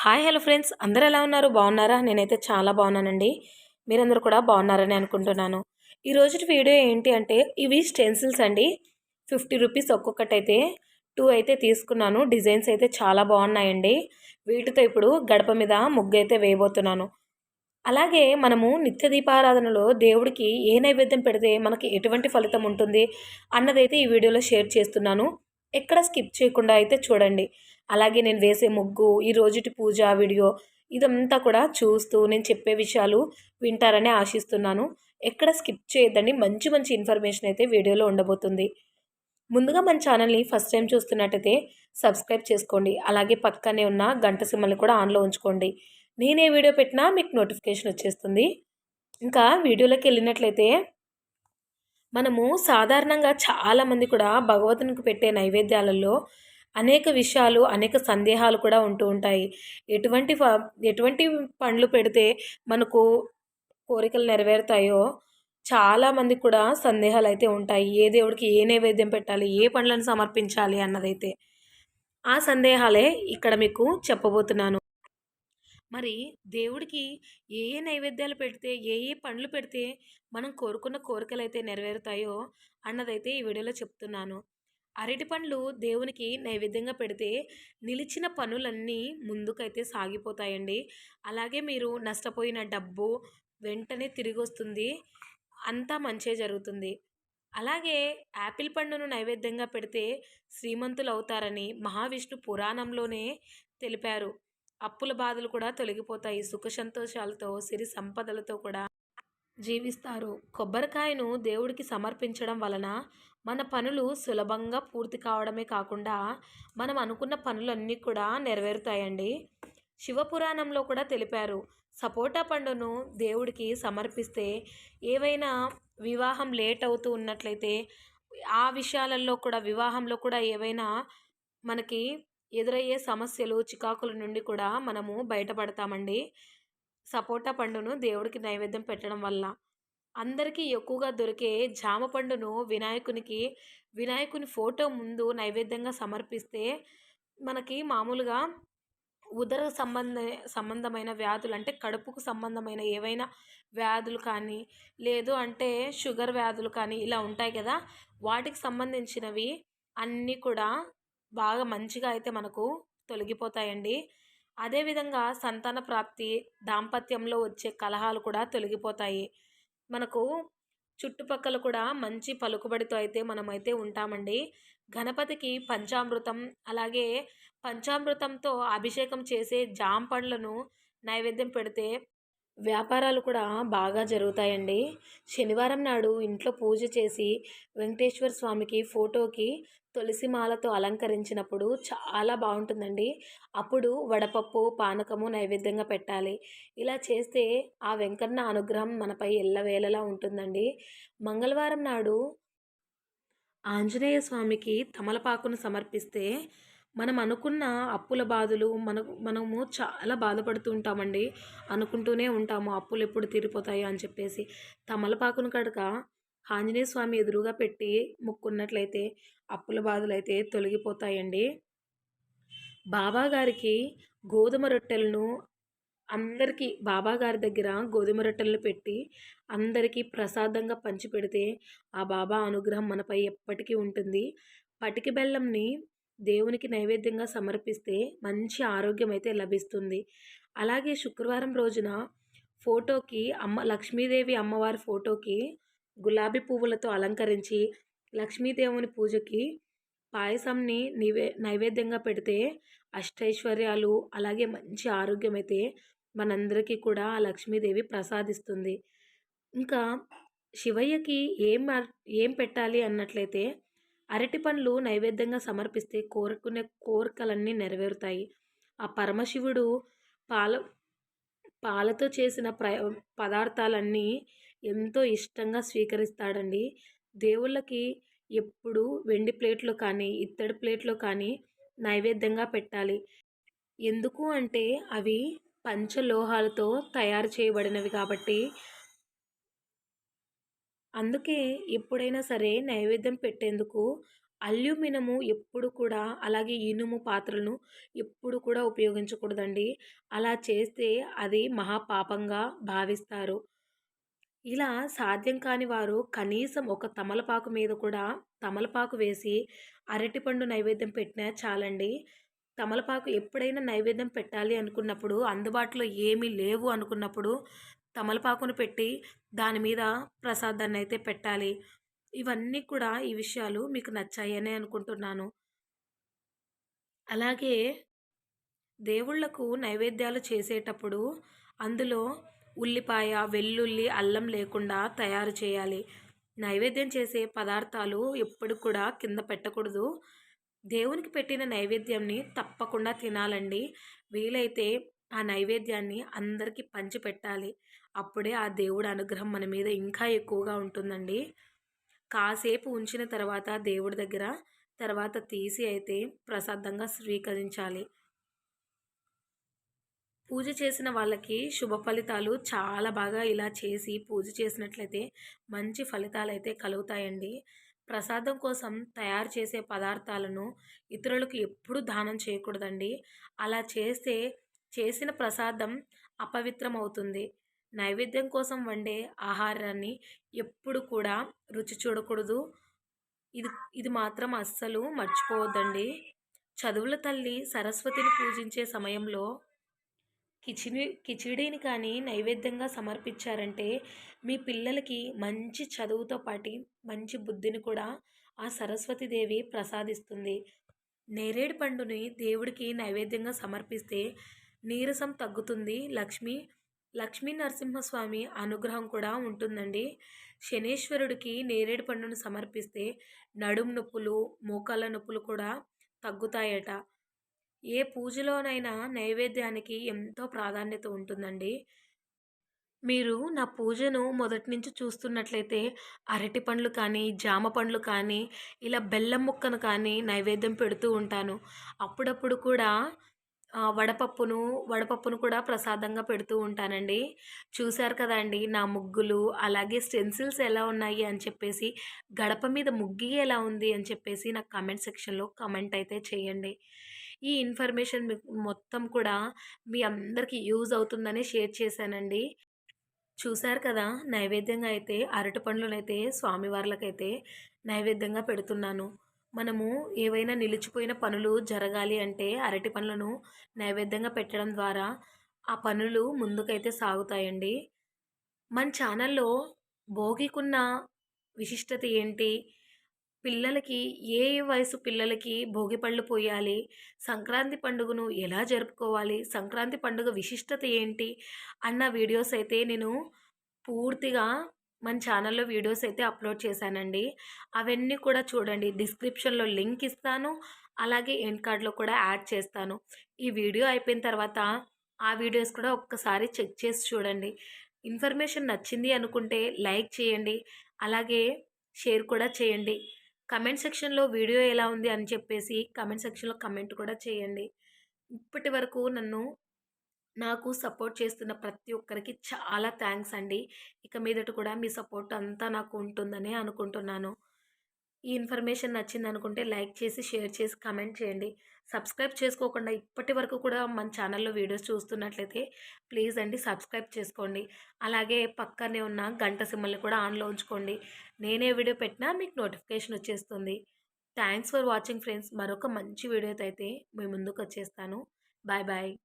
Hi hello friends, అందరూ ఎలా ఉన్నారు? బాగున్నారా? నేనైతే చాలా బాగున్నానండి. మీరందరూ కూడా బాగున్నారని అనుకుంటున్నాను. ఈ రోజుటి వీడియో ఏంటి అంటే, ఇవి స్టెన్సిల్స్ అండి. 50 రూపీస్ ఒక్కొక్కటైతే 2 అయితే తీసుకున్నాను. డిజైన్స్ అయితే చాలా బాగున్నాయండి. వీటితో ఇప్పుడు గడప మీద ముగ్గు అయితే వేయబోతున్నాను. అలాగే మనము నిత్య దీపారాధనలో దేవుడికి ఏ నైవేద్యం పెడితే మనకి ఎటువంటి ఫలితం ఉంటుంది అన్నదైతే ఈ వీడియోలో షేర్ చేస్తున్నాను. ఎక్కడ స్కిప్ చేయకుండా అయితే చూడండి. అలాగే నేను వేసే ముగ్గు, ఈ రోజుటి పూజ వీడియో ఇదంతా కూడా చూస్తూ నేను చెప్పే విషయాలు వింటారని ఆశిస్తున్నాను. ఎక్కడ స్కిప్ చేయొద్దండి. మంచి మంచి ఇన్ఫర్మేషన్ అయితే వీడియోలో ఉండబోతుంది. ముందుగా మన ఛానల్ని ఫస్ట్ టైం చూస్తున్నట్టయితే సబ్స్క్రైబ్ చేసుకోండి. అలాగే పక్కనే ఉన్న గంట సింబల్ని కూడా ఆన్లో ఉంచుకోండి. నేనే వీడియో పెట్టినా మీకు నోటిఫికేషన్ వచ్చేస్తుంది. ఇంకా వీడియోలోకి వెళ్ళినట్లయితే మనము సాధారణంగా చాలామంది కూడా భగవంతునికి పెట్టే నైవేద్యాలలో అనేక విషయాలు, అనేక సందేహాలు కూడా ఉంటూ ఉంటాయి. ఎటువంటి పండ్లు పెడితే మనకు కోరికలు నెరవేరుతాయో చాలామందికి కూడా సందేహాలైతే ఉంటాయి. ఏ దేవుడికి ఏ నైవేద్యం పెట్టాలి, ఏ పండ్లను సమర్పించాలి అన్నదైతే. ఆ సందేహాలే ఇక్కడ మీకు చెప్పబోతున్నాను. మరి దేవుడికి ఏ ఏ నైవేద్యాలు పెడితే, ఏ ఏ పండ్లు పెడితే మనం కోరుకున్న కోరికలైతే నెరవేరుతాయో అన్నదైతే ఈ వీడియోలో చెప్తున్నాను. అరటి పండ్లు దేవునికి నైవేద్యంగా పెడితే నిలిచిన పనులన్నీ ముందుకైతే సాగిపోతాయండి. అలాగే మీరు నష్టపోయిన డబ్బు వెంటనే తిరిగొస్తుంది. అంతా మంచే జరుగుతుంది. అలాగే యాపిల్ పండును నైవేద్యంగా పెడితే శ్రీమంతులవుతారని మహావిష్ణు పురాణంలోనే తెలిపారు. అప్పుల బాధలు కూడా తొలగిపోతాయి. సుఖ సంతోషాలతో, సిరి సంపదలతో కూడా జీవిస్తారు. కొబ్బరికాయను దేవుడికి సమర్పించడం వలన మన పనులు సులభంగా పూర్తి కావడమే కాకుండా మనం అనుకున్న పనులన్నీ కూడా నెరవేరుతాయండి. శివపురాణంలో కూడా తెలిపారు. సపోటా పండును దేవుడికి సమర్పిస్తే ఏవైనా వివాహం లేట్ అవుతూ ఉన్నట్లయితే ఆ విషయాలలో కూడా వివాహంలో కూడా ఏవైనా మనకి ఎదురయ్యే సమస్యలు, చికాకుల నుండి కూడా మనము బయటపడతామండి. సపోటా పండును దేవుడికి నైవేద్యం పెట్టడం వల్ల. అందరికీ ఎక్కువగా దొరికే జామ పండును వినాయకుని ఫోటో ముందు నైవేద్యంగా సమర్పిస్తే మనకి మామూలుగా ఉదర సంబంధమైన వ్యాధులు అంటే కడుపుకు సంబంధమైన ఏవైనా వ్యాధులు కానీ, లేదు అంటే షుగర్ వ్యాధులు కానీ ఇలా ఉంటాయి కదా! వాటికి సంబంధించినవి అన్నీ కూడా బాగా మంచిగా అయితే మనకు తొలగిపోతాయండి. అదేవిధంగా సంతాన ప్రాప్తి, దాంపత్యంలో వచ్చే కలహాలు కూడా తొలగిపోతాయి. మనకు చుట్టుపక్కల కూడా మంచి పలుకుబడితో అయితే మనమైతే ఉంటామండి. గణపతికి పంచామృతం, అలాగే పంచామృతంతో అభిషేకం చేసే జామ పండ్లను నైవేద్యం పెడితే వ్యాపారాలు కూడా బాగా జరుగుతాయండి. శనివారం నాడు ఇంట్లో పూజ చేసి వెంకటేశ్వర స్వామికి ఫోటోకి తులసి మాలతో అలంకరించినప్పుడు చాలా బాగుంటుందండి. అప్పుడు వడపప్పు, పానకము నైవేద్యంగా పెట్టాలి. ఇలా చేస్తే ఆ వెంకన్న అనుగ్రహం మనపై ఎల్లవేళలా ఉంటుందండి. మంగళవారం నాడు ఆంజనేయ స్వామికి తమలపాకును సమర్పిస్తే మనం అనుకున్న అప్పుల బాధలు మనము చాలా బాధపడుతూ ఉంటామండి. అనుకుంటూనే ఉంటాము అప్పులు ఎప్పుడు తీరిపోతాయో అని చెప్పేసి. తమలపాకును కనుక ఆంజనేయ స్వామి ఎదురుగా పెట్టి మొక్కున్నట్లయితే అప్పుల బాధలైతే తొలగిపోతాయండి. బాబాగారికి గోధుమ రొట్టెలను అందరికీ బాబాగారి దగ్గర గోధుమ రొట్టెలను పెట్టి అందరికీ ప్రసాదంగా పంచిపెడితే ఆ బాబా అనుగ్రహం మనపై ఎప్పటికీ ఉంటుంది. పటిక బెల్లంని దేవునికి నైవేద్యంగా సమర్పిస్తే మంచి ఆరోగ్యం అయితే లభిస్తుంది. అలాగే శుక్రవారం రోజున ఫోటోకి లక్ష్మీదేవి అమ్మవారి ఫోటోకి గులాబీ పువ్వులతో అలంకరించి లక్ష్మీదేవుని పూజకి పాయసంని నైవేద్యంగా పెడితే అష్టైశ్వర్యాలు, అలాగే మంచి ఆరోగ్యం అయితే మనందరికీ కూడా ఆ లక్ష్మీదేవి ప్రసాదిస్తుంది. ఇంకా శివయ్యకి ఏం పెట్టాలి అన్నట్లయితే అరటి పండ్లు నైవేద్యంగా సమర్పిస్తే కోరుకునే కోరికలన్నీ నెరవేరుతాయి. ఆ పరమశివుడు పాల పాలతో చేసిన పదార్థాలన్నీ ఎంతో ఇష్టంగా స్వీకరిస్తాడండి. దేవుళ్ళకి ఎప్పుడు వెండి ప్లేట్‌లో కానీ, ఇత్తడి ప్లేట్‌లో కానీ నైవేద్యంగా పెట్టాలి. ఎందుకు అంటే అవి పంచలోహాలతో తయారు చేయబడినవి కాబట్టి అందుకే ఎప్పుడైనా సరే నైవేద్యం పెట్టేందుకు అల్యూమినియము ఎప్పుడు కూడా, అలాగే ఇనుము పాత్రలను ఎప్పుడు కూడా ఉపయోగించకూడదండి. అలా చేస్తే అది మహాపాపంగా భావిస్తారు. ఇలా సాధ్యం కాని వారు కనీసం ఒక తమలపాకు మీద కూడా తమలపాకు వేసి అరటిపండు నైవేద్యం పెట్టినా చాలండి. తమలపాకు ఎప్పుడైనా నైవేద్యం పెట్టాలి అనుకున్నప్పుడు, అందుబాటులో ఏమీ లేవు అనుకున్నప్పుడు తమలపాకును పెట్టి దాని మీద ప్రసాదాన్నయితే పెట్టాలి. ఇవన్నీ కూడా ఈ విషయాలు మీకు నచ్చాయనే అనుకుంటున్నాను. అలాగే దేవుళ్ళకు నైవేద్యాలు చేసేటప్పుడు అందులో ఉల్లిపాయ, వెల్లుల్లి, అల్లం లేకుండా తయారు చేయాలి. నైవేద్యం చేసే పదార్థాలు ఎప్పుడు కూడా కింద పెట్టకూడదు. దేవునికి పెట్టిన నైవేద్యంని తప్పకుండా తినాలండి. వీలైతే ఆ నైవేద్యాన్ని అందరికీ పంచిపెట్టాలి. అప్పుడే ఆ దేవుడి అనుగ్రహం మన మీద ఇంకా ఎక్కువగా ఉంటుందండి. కాసేపు ఉంచిన తర్వాత దేవుడి దగ్గర, తర్వాత తీసి అయితే ప్రసాదంగా స్వీకరించాలి. పూజ చేసిన వాళ్ళకి శుభ ఫలితాలు చాలా బాగా ఇలా చేసి పూజ చేసినట్లయితే మంచి ఫలితాలైతే కలుగుతాయండి. ప్రసాదం కోసం తయారు చేసే పదార్థాలను ఇతరులకు ఎప్పుడూ దానం చేయకూడదండి. అలా చేస్తే చేసిన ప్రసాదం అపవిత్రమవుతుంది. నైవేద్యం కోసం వండే ఆహారాన్ని ఎప్పుడు కూడా రుచి చూడకూడదు. ఇది ఇది మాత్రం అస్సలు మర్చిపోవద్దండి. చదువుల తల్లి సరస్వతిని పూజించే సమయంలో కిచిడీని కానీ నైవేద్యంగా సమర్పించారంటే మీ పిల్లలకి మంచి చదువుతో పాటి మంచి బుద్ధిని కూడా ఆ సరస్వతీదేవి ప్రసాదిస్తుంది. నేరేడు పండుని దేవుడికి నైవేద్యంగా సమర్పిస్తే నీరసం తగ్గుతుంది. లక్ష్మీ నరసింహస్వామి అనుగ్రహం కూడా ఉంటుందండి. శనేశ్వరుడికి నేరేడు పండును సమర్పిస్తే నడుము నొప్పులు, మోకాళ్ళ నొప్పులు కూడా తగ్గుతాయట. ఏ పూజలోనైనా నైవేద్యానికి ఎంతో ప్రాధాన్యత ఉంటుందండి. మీరు నా పూజను మొదటి నుంచి చూస్తున్నట్లయితే అరటి పండ్లు కానీ, జామ పండ్లు కానీ, ఇలా బెల్లం ముక్కను కానీ నైవేద్యం పెడుతూ ఉంటాను. అప్పుడప్పుడు కూడా వడపప్పును కూడా ప్రసాదంగా పెడుతూ ఉంటానండి. చూశారు కదండీ నా ముగ్గులు, అలాగే స్టెన్సిల్స్ ఎలా ఉన్నాయి అని చెప్పేసి, గడప మీద ముగ్గు ఎలా ఉంది అని చెప్పేసి నాకు కామెంట్ సెక్షన్‌లో కామెంట్ అయితే చేయండి. ఈ ఇన్ఫర్మేషన్ మీకు మొత్తం కూడా మీ అందరికీ యూజ్ అవుతుందనే షేర్ చేశానండి. చూశారు కదా! నైవేద్యంగా అయితే అరటి పండ్లనైతే స్వామివార్లకైతే నైవేద్యంగా పెడుతున్నాను. మనము ఏవైనా నిలిచిపోయిన పనులు జరగాలి అంటే అరటి పండ్లను నైవేద్యంగా పెట్టడం ద్వారా ఆ పనులు ముందుకైతే సాగుతాయండి. మన ఛానల్‌లో భోగికున్న విశిష్టత ఏంటి? పిల్లలకి ఏ వయసు పిల్లలకి భోగి పళ్ళు పోయాలి? సంక్రాంతి పండుగను ఎలా జరుపుకోవాలి? సంక్రాంతి పండుగ విశిష్టత ఏంటి? అన్న వీడియోస్ అయితే నేను పూర్తిగా మన ఛానల్‌లో వీడియోస్ అయితే అప్‌లోడ్ చేశానండి. అవన్నీ కూడా చూడండి. డిస్క్రిప్షన్‌లో లింక్ ఇస్తాను. అలాగే ఎండ్ కార్డ్‌లో కూడా యాడ్ చేస్తాను. ఈ వీడియో అయిపోయిన తర్వాత ఆ వీడియోస్ కూడా ఒక్కసారి చెక్ చేసి చూడండి. ఇన్ఫర్మేషన్ నచ్చింది అనుకుంటే లైక్ చేయండి. అలాగే షేర్ కూడా చేయండి. కమెంట్ సెక్షన్‌లో వీడియో ఎలా ఉంది అని చెప్పేసి కమెంట్ సెక్షన్‌లో కమెంట్ కూడా చేయండి. ఇప్పటి వరకు నాకు సపోర్ట్ చేస్తున్న ప్రతి ఒక్కరికి చాలా థ్యాంక్స్ అండి. ఇక మీదట కూడా మీ సపోర్ట్ అంతా నాకు ఉంటుందని అనుకుంటున్నాను. ఈ ఇన్ఫర్మేషన్ నచ్చిందనుకుంటే లైక్ చేసి, షేర్ చేసి, కామెంట్ చేయండి. సబ్స్క్రైబ్ చేసుకోకుండా ఇప్పటి వరకు కూడా మన ఛానల్‌లో వీడియోస్ చూస్తున్నట్లయితే ప్లీజ్ అండి సబ్స్క్రైబ్ చేసుకోండి. అలాగే పక్కనే ఉన్న గంట సింబల్‌ని కూడా ఆన్‌లో ఉంచుకోండి. నేనే వీడియో పెట్టినా మీకు నోటిఫికేషన్ వచ్చేస్తుంది. Thanks for watching friends. మరొక మంచి వీడియోతో అయితే మీ ముందుకు వచ్చేస్తాను. Bye bye.